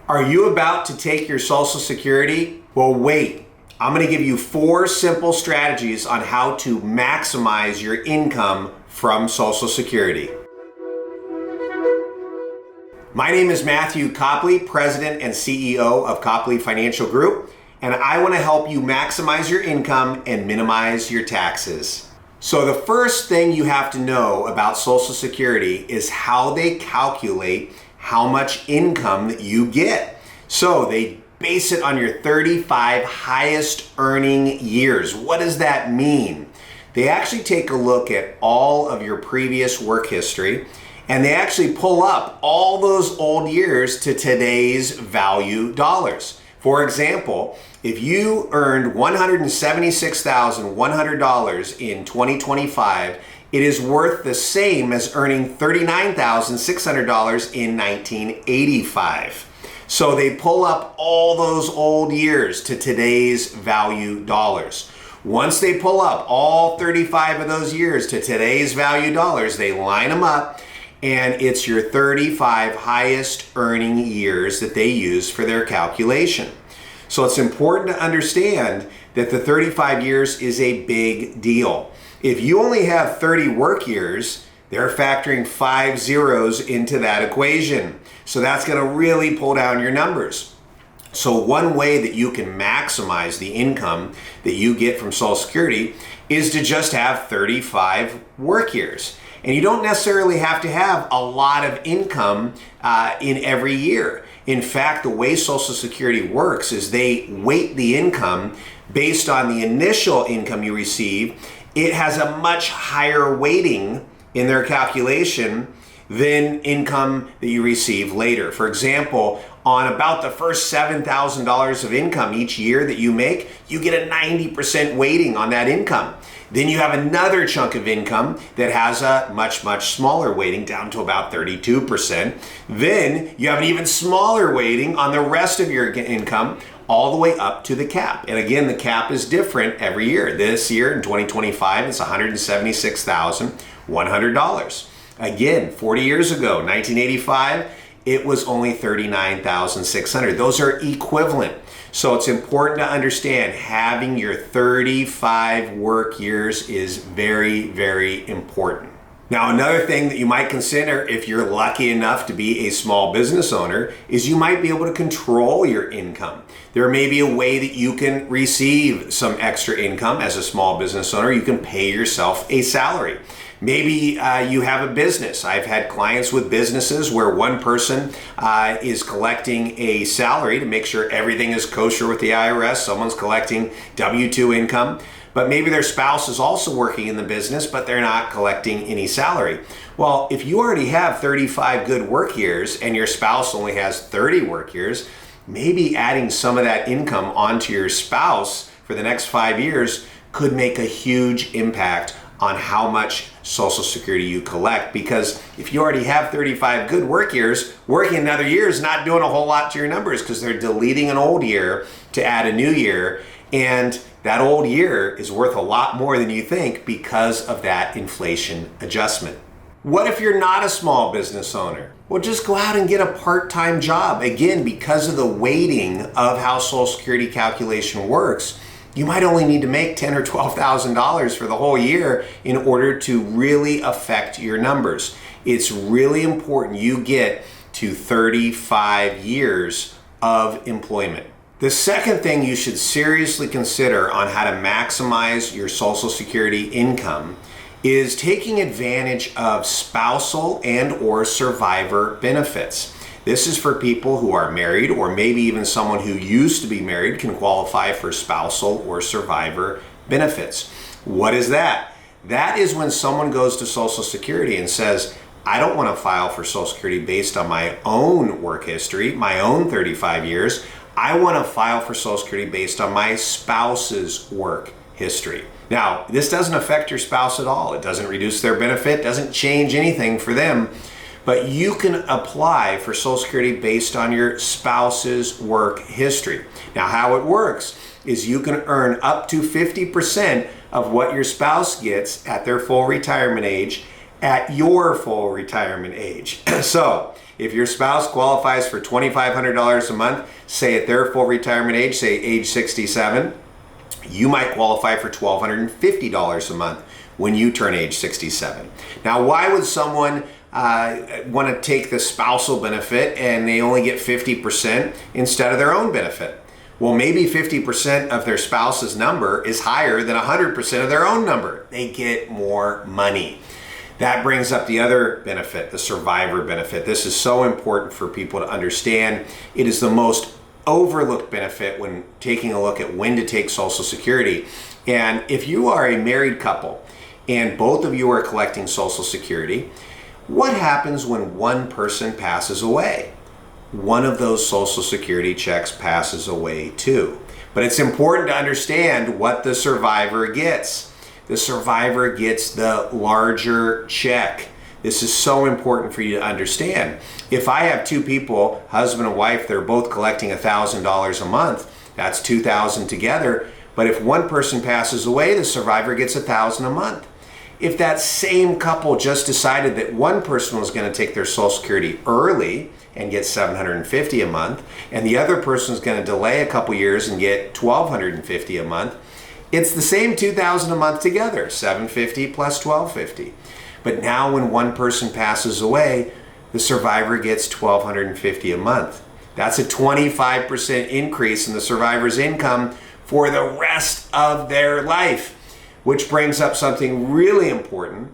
Are you about to take your Social Security? Well, wait. I'm going to give you 4 simple strategies on how to maximize your income from Social Security. My name is Matthew Copley, President and CEO of Copley Financial Group, and I want to help you maximize your income and minimize your taxes. So the first thing you have to know about Social Security is how they calculate how much income that you get. So they base it on your 35 highest earning years. What does that mean? They actually take a look at all of your previous work history, and they actually pull up all those old years to today's value dollars. For example, if you earned $176,100 in 2025, it is worth the same as earning $39,600 in 1985. So they pull up all those old years to today's value dollars. Once they pull up all 35 of those years to today's value dollars, they line them up, and it's your 35 highest earning years that they use for their calculation. So it's important to understand that the 35 years is a big deal. If you only have 30 work years, they're factoring 5 zeros into that equation. So that's going to really pull down your numbers. So one way that you can maximize the income that you get from Social Security is to just have 35 work years. And you don't necessarily have to have a lot of income in every year. In fact, the way Social Security works is they weight the income based on the initial income you receive. It has a much higher weighting in their calculation than income that you receive later. For example, on about the first $7,000 of income each year that you make, you get a 90% weighting on that income. Then you have another chunk of income that has a much, much smaller weighting, down to about 32%. Then you have an even smaller weighting on the rest of your income, all the way up to the cap. And again, the cap is different every year. This year in 2025, it's $176,100. Again, 40 years ago, 1985, it was only $39,600. Those are equivalent. So it's important to understand having your 35 work years is very, very important. Now, another thing that you might consider if you're lucky enough to be a small business owner is you might be able to control your income. There may be a way that you can receive some extra income as a small business owner. You can pay yourself a salary. Maybe you have a business. I've had clients with businesses where one person is collecting a salary to make sure everything is kosher with the IRS. Someone's collecting W-2 income, but maybe their spouse is also working in the business, but they're not collecting any salary. Well, if you already have 35 good work years and your spouse only has 30 work years, maybe adding some of that income onto your spouse for the next 5 years could make a huge impact on how much Social Security you collect, because if you already have 35 good work years, working another year is not doing a whole lot to your numbers because they're deleting an old year to add a new year, and that old year is worth a lot more than you think because of that inflation adjustment. What if you're not a small business owner? Well, just go out and get a part-time job. Again, because of the weighting of how Social Security calculation works, you might only need to make $10,000 or $12,000 for the whole year in order to really affect your numbers. It's really important you get to 35 years of employment. The second thing you should seriously consider on how to maximize your Social Security income is taking advantage of spousal and or survivor benefits. This is for people who are married, or maybe even someone who used to be married can qualify for spousal or survivor benefits. What is that? That is when someone goes to Social Security and says, I don't want to file for Social Security based on my own work history, my own 35 years. I want to file for Social Security based on my spouse's work history. Now, this doesn't affect your spouse at all. It doesn't reduce their benefit, doesn't change anything for them. But you can apply for Social Security based on your spouse's work history. Now, how it works is you can earn up to 50% of what your spouse gets at their full retirement age at your full retirement age. So If your spouse qualifies for $2,500 a month, say at their full retirement age, say age 67, you might qualify for $1,250 a month when you turn age 67. Now, why would someone want to take the spousal benefit and they only get 50% instead of their own benefit? Well, maybe 50% of their spouse's number is higher than 100% of their own number. They get more money. That brings up the other benefit, the survivor benefit. This is so important for people to understand. It is the most overlooked benefit when taking a look at when to take Social Security. And if you are a married couple and both of you are collecting Social Security, what happens when one person passes away? One of those Social Security checks passes away too. But it's important to understand what the survivor gets. The survivor gets the larger check. This is so important for you to understand. If I have two people, husband and wife, they're both collecting $1,000 a month, that's $2,000 together. But if one person passes away, the survivor gets $1,000 a month. If that same couple just decided that one person was going to take their Social Security early and get $750 a month, and the other person is going to delay a couple years and get $1,250 a month, it's the same $2,000 a month together, $750 plus $1,250. But now when one person passes away, the survivor gets $1,250 a month. That's a 25% increase in the survivor's income for the rest of their life. Which brings up something really important,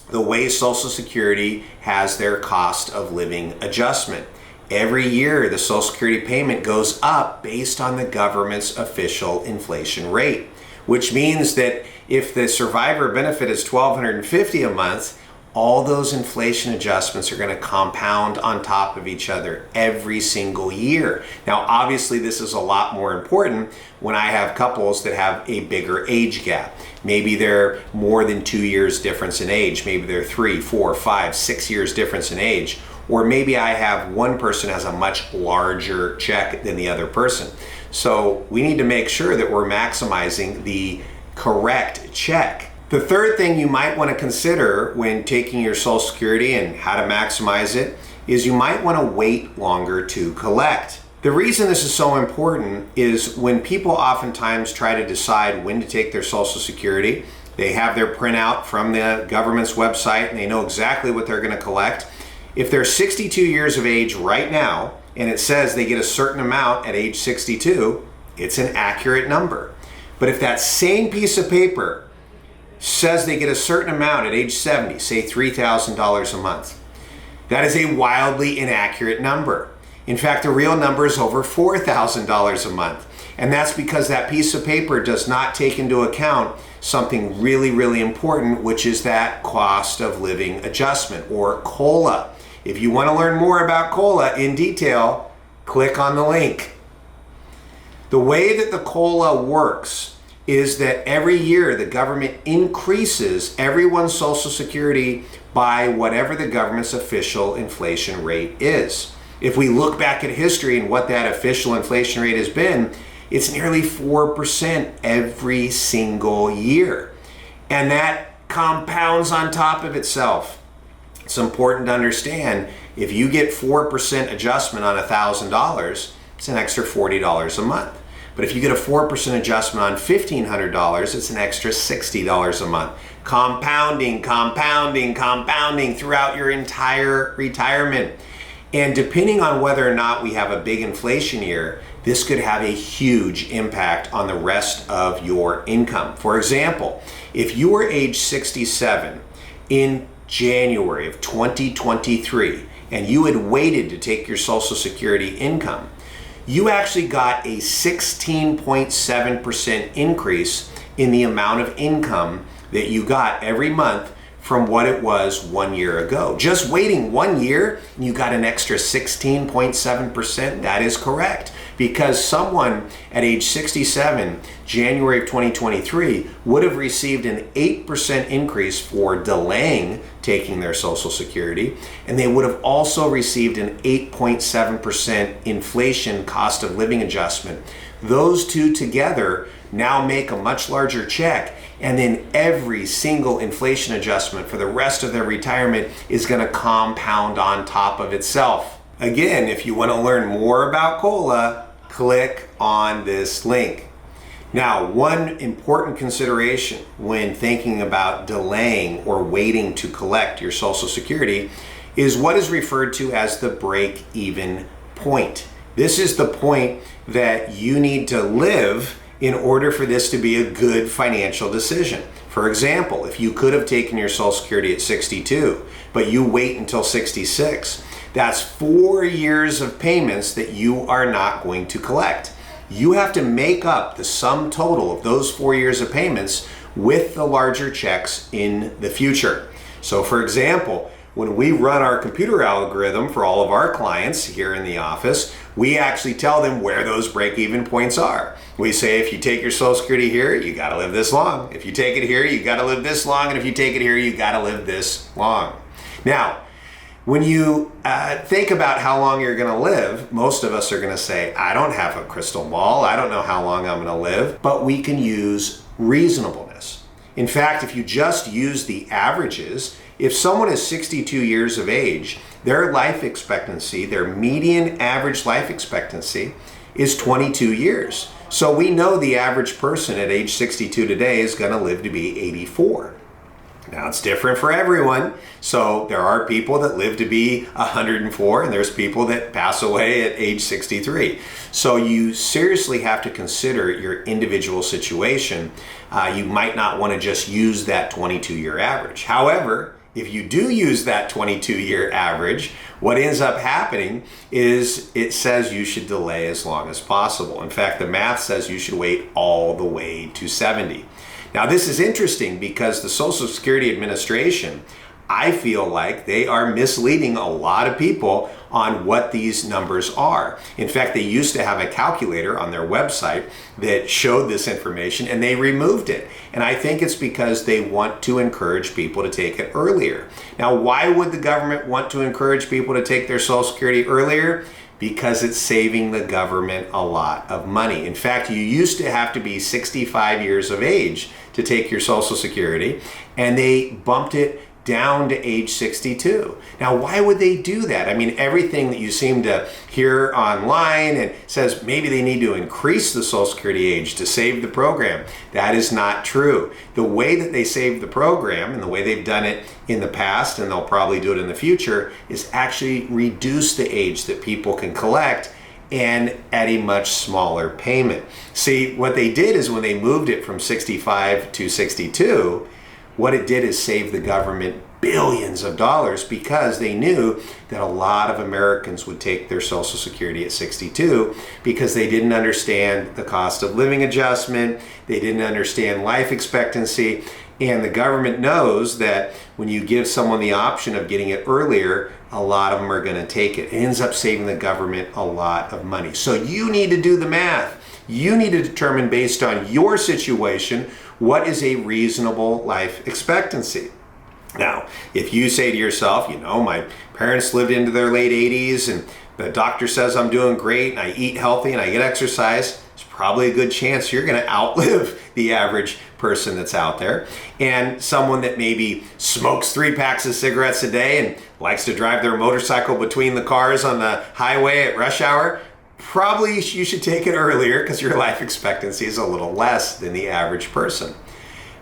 the way Social Security has their cost of living adjustment. Every year, the Social Security payment goes up based on the government's official inflation rate, which means that if the survivor benefit is $1,250 a month, all those inflation adjustments are going to compound on top of each other every single year. Now, obviously, this is a lot more important when I have couples that have a bigger age gap. Maybe they're more than 2 years difference in age. Maybe they're 3, 4, 5, 6 years difference in age. Or maybe I have one person has a much larger check than the other person. So we need to make sure that we're maximizing the correct check. The third thing you might want to consider when taking your Social Security and how to maximize it is you might want to wait longer to collect. The reason this is so important is when people oftentimes try to decide when to take their Social Security, they have their printout from the government's website and they know exactly what they're going to collect. If they're 62 years of age right now and it says they get a certain amount at age 62, it's an accurate number. But if that same piece of paper says they get a certain amount at age 70, say $3,000 a month, that is a wildly inaccurate number. In fact, the real number is over $4,000 a month. And that's because that piece of paper does not take into account something really, really important, which is that cost of living adjustment, or COLA. If you want to learn more about COLA in detail, click on the link. The way that the COLA works is that every year the government increases everyone's Social Security by whatever the government's official inflation rate is. If we look back at history and what that official inflation rate has been, it's nearly 4% every single year. And that compounds on top of itself. It's important to understand, if you get 4% adjustment on $1,000, it's an extra $40 a month. But if you get a 4% adjustment on $1,500, it's an extra $60 a month. Compounding, compounding, compounding throughout your entire retirement. And depending on whether or not we have a big inflation year, this could have a huge impact on the rest of your income. For example, if you were age 67 in January of 2023 and you had waited to take your Social Security income, you actually got a 16.7% increase in the amount of income that you got every month from what it was 1 year ago. Just waiting 1 year, and you got an extra 16.7%. That is correct, because someone at age 67, January of 2023, would have received an 8% increase for delaying taking their Social Security, and they would have also received an 8.7% inflation cost of living adjustment. Those two together now make a much larger check, and then every single inflation adjustment for the rest of their retirement is going to compound on top of itself. Again, if you want to learn more about COLA, click on this link. Now, one important consideration when thinking about delaying or waiting to collect your Social Security is what is referred to as the break-even point. This is the point that you need to live in order for this to be a good financial decision. For example, if you could have taken your Social Security at 62, but you wait until 66, that's 4 years of payments that you are not going to collect. You have to make up the sum total of those 4 years of payments with the larger checks in the future. So for example, when we run our computer algorithm for all of our clients here in the office, we actually tell them where those break-even points are. We say, if you take your Social Security here, you gotta live this long. If you take it here, you gotta live this long. And if you take it here, you gotta live this long. Now, when you think about how long you're gonna live, most of us are gonna say, I don't have a crystal ball. I don't know how long I'm gonna live, but we can use reasonableness. In fact, if you just use the averages, if someone is 62 years of age, their life expectancy, their median average life expectancy is 22 years. So we know the average person at age 62 today is gonna live to be 84. Now it's different for everyone. So there are people that live to be 104 and there's people that pass away at age 63. So you seriously have to consider your individual situation. You might not want to just use that 22-year average. However, if you do use that 22-year average, what ends up happening is it says you should delay as long as possible. In fact, the math says you should wait all the way to 70. Now, this is interesting because the Social Security Administration, I feel like they are misleading a lot of people on what these numbers are. In fact, they used to have a calculator on their website that showed this information and they removed it. And I think it's because they want to encourage people to take it earlier. Now, why would the government want to encourage people to take their Social Security earlier? Because it's saving the government a lot of money. In fact, you used to have to be 65 years of age to take your Social Security, and they bumped it down to age 62. Now, why would they do that? I mean, everything that you seem to hear online and says maybe they need to increase the Social Security age to save the program. That is not true. The way that they save the program and the way they've done it in the past, and they'll probably do it in the future, is actually reduce the age that people can collect and at a much smaller payment. See, what they did is when they moved it from 65 to 62, what it did is save the government billions of dollars because they knew that a lot of Americans would take their Social Security at 62 because they didn't understand the cost of living adjustment, they didn't understand life expectancy, and the government knows that when you give someone the option of getting it earlier, a lot of them are going to take it. It ends up saving the government a lot of money. So you need to do the math. You need to determine based on your situation what is a reasonable life expectancy. Now, if you say to yourself, you know, my parents lived into their late 80s and the doctor says I'm doing great and I eat healthy and I get exercise, there's probably a good chance you're going to outlive the average person that's out there. And someone that maybe smokes 3 packs of cigarettes a day and likes to drive their motorcycle between the cars on the highway at rush hour, probably you should take it earlier because your life expectancy is a little less than the average person.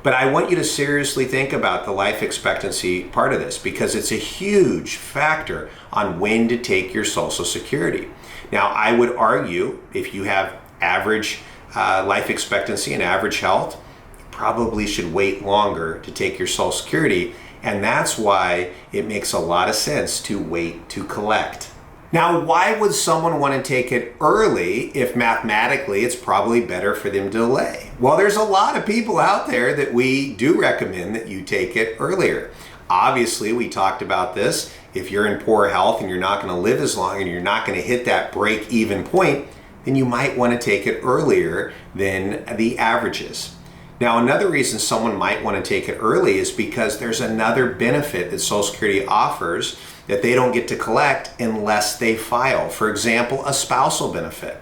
But I want you to seriously think about the life expectancy part of this because it's a huge factor on when to take your Social Security. Now, I would argue if you have average life expectancy and average health, you probably should wait longer to take your Social Security. And that's why it makes a lot of sense to wait to collect. Now, why would someone want to take it early if mathematically it's probably better for them to delay? Well, there's a lot of people out there that we do recommend that you take it earlier. Obviously, we talked about this. If you're in poor health and you're not going to live as long and you're not going to hit that break-even point, then you might want to take it earlier than the averages. Now, another reason someone might want to take it early is because there's another benefit that Social Security offers that they don't get to collect unless they file. For example, a spousal benefit.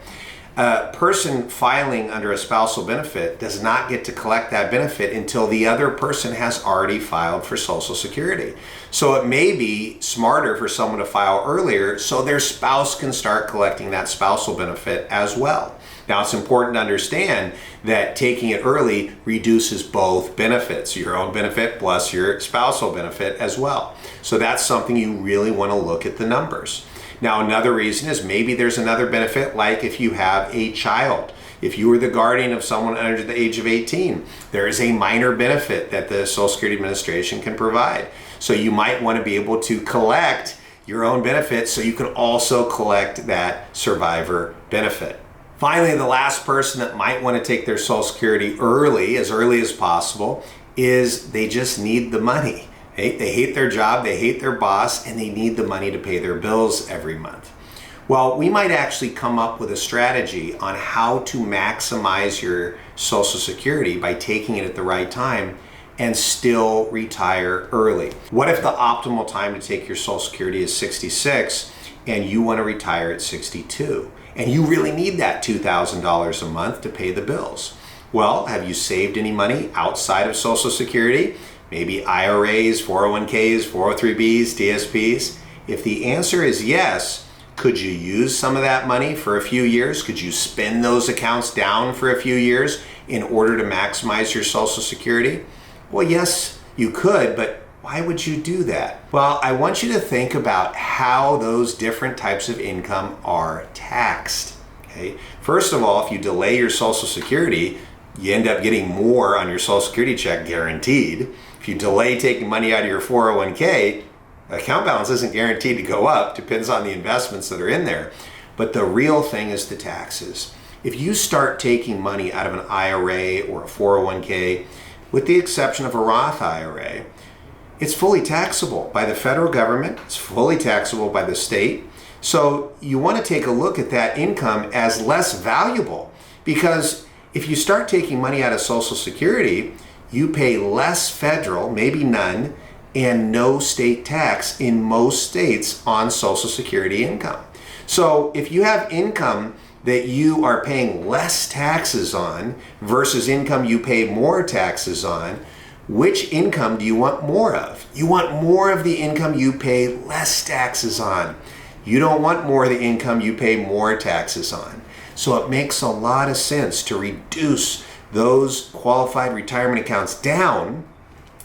A person filing under a spousal benefit does not get to collect that benefit until the other person has already filed for Social Security. So it may be smarter for someone to file earlier so their spouse can start collecting that spousal benefit as well. Now, it's important to understand that taking it early reduces both benefits, your own benefit plus your spousal benefit as well. So that's something you really want to look at the numbers. Now, another reason is maybe there's another benefit, like if you have a child. If you were the guardian of someone under the age of 18, there is a minor benefit that the Social Security Administration can provide. So you might want to be able to collect your own benefit so you can also collect that survivor benefit. Finally, the last person that might want to take their Social Security early as possible, is they just need the money. They hate their job, they hate their boss, and they need the money to pay their bills every month. Well, we might actually come up with a strategy on how to maximize your Social Security by taking it at the right time and still retire early. What if the optimal time to take your Social Security is 66 and you want to retire at 62? And you really need that $2,000 a month to pay the bills. Well, have you saved any money outside of Social Security? Maybe IRAs, 401ks, 403bs, DSPs? If the answer is yes, could you use some of that money for a few years? Could you spend those accounts down for a few years in order to maximize your Social Security? Well, yes, you could, but why would you do that? Well, I want you to think about how those different types of income are taxed. Okay? First of all, if you delay your Social Security, you end up getting more on your Social Security check guaranteed. If you delay taking money out of your 401k, account balance isn't guaranteed to go up, depends on the investments that are in there. But the real thing is the taxes. If you start taking money out of an IRA or a 401k, with the exception of a Roth IRA, it's fully taxable by the federal government, it's fully taxable by the state. So you want to take a look at that income as less valuable, because if you start taking money out of Social Security, you pay less federal, maybe none, and no state tax in most states on Social Security income. So if you have income that you are paying less taxes on versus income you pay more taxes on, which income do you want more of? You want more of the income you pay less taxes on. You don't want more of the income you pay more taxes on. So it makes a lot of sense to reduce those qualified retirement accounts down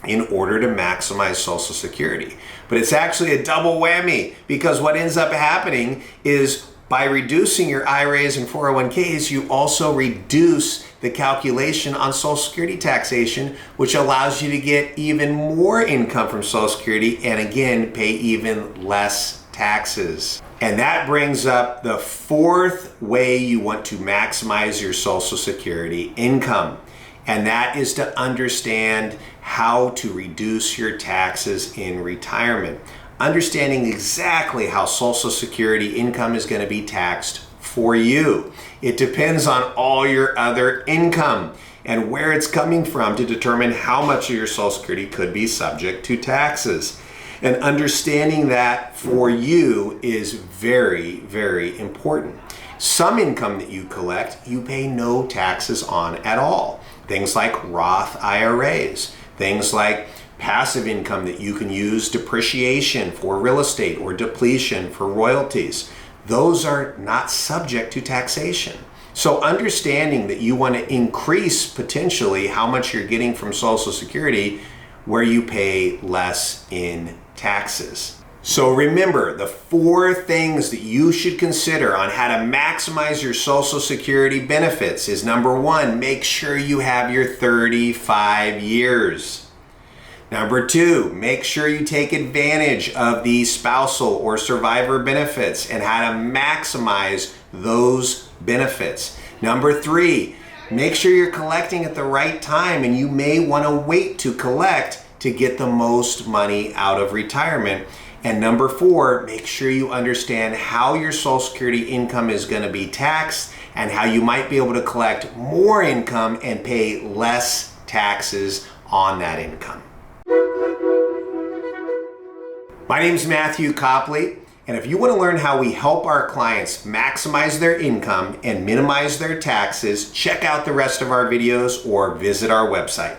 in order to maximize Social Security. But it's actually a double whammy, because what ends up happening is by reducing your IRAs and 401ks, you also reduce the calculation on Social Security taxation, which allows you to get even more income from Social Security and again, pay even less taxes. And that brings up the fourth way you want to maximize your Social Security income. And that is to understand how to reduce your taxes in retirement. Understanding exactly how Social Security income is going to be taxed for you. It depends on all your other income and where it's coming from to determine how much of your Social Security could be subject to taxes. And understanding that for you is very, very important. Some income that you collect, you pay no taxes on at all. Things like Roth IRAs, things like passive income that you can use depreciation for real estate or depletion for royalties. Those are not subject to taxation. So understanding that you want to increase potentially how much you're getting from Social Security where you pay less in taxes. So remember, the four things that you should consider on how to maximize your Social Security benefits is: number one, make sure you have your 35 years. Number two, make sure you take advantage of the spousal or survivor benefits and how to maximize those benefits. Number three, make sure you're collecting at the right time, and you may want to wait to collect to get the most money out of retirement. And number four, make sure you understand how your Social Security income is going to be taxed and how you might be able to collect more income and pay less taxes on that income. My name is Matthew Copley, and if you want to learn how we help our clients maximize their income and minimize their taxes, check out the rest of our videos or visit our website.